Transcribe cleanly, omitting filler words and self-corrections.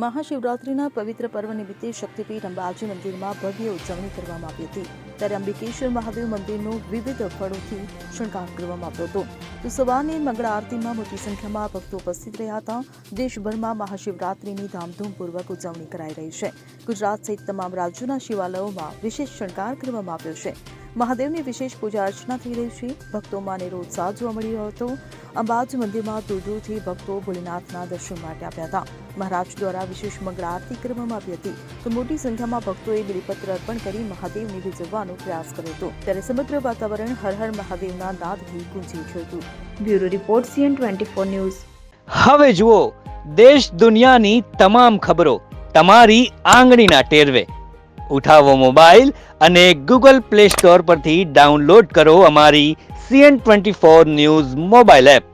મહાશિવરાત્રિના પવિત્ર પર્વ નિમિત્તે શક્તિપીઠ અંબાજી મંદિરમાં ભવ્ય ઉજવણી કરવામાં આવી હતી। ત્યારે અંબિકેશ્વર મહાદેવ મંદિરનો વિવિધ ફળોથી શણગાર કરવામાં આવ્યો હતો। તો સવારની મંગળા આરતીમાં મોટી સંખ્યામાં ભક્તો ઉપસ્થિત રહ્યા હતા। દેશભરમાં મહાશિવરાત્રિની ધામધૂમપૂર્વક ઉજવણી કરાઈ રહી છે। ગુજરાત સહિત તમામ રાજ્યોના શિવાલયોમાં વિશેષ શણગાર કરવામાં આવ્યો છે। મહાદેવની વિશેષ પૂજા અર્ચના થઈ રહી છે। ભક્તોમાં અનેરો ઉત્સાહ જોવા મળી રહ્યો હતો। અંબાજી મંદિરમાં દૂર દૂરથી ભક્તો ભોલેનાથના દર્શન માટે આવ્યા હતા। મહારાજ દ્વારા વિશેષ મંગળા આરતી કરવામાં આવી હતી। તો મોટી સંખ્યામાં ભક્તોએ બિલીપત્ર અર્પણ કરી મહાદેવને રીઝવવાનો પ્રયાસ કર્યો હતો। ત્યારે સમગ્ર વાતાવરણ હર હર મહાદેવના નાદથી ગુંજી ઉઠ્યું હતું। Bureau report CN24 news. હવે જુઓ દેશ દુનિયાની તમામ ખબરો તમારી આંગળીના ટેરવે। ઉઠાવો મોબાઈલ અને ગૂગલ પ્લે સ્ટોર પરથી ડાઉનલોડ કરો અમારી CN24 ન્યૂઝ મોબાઈલ એપ।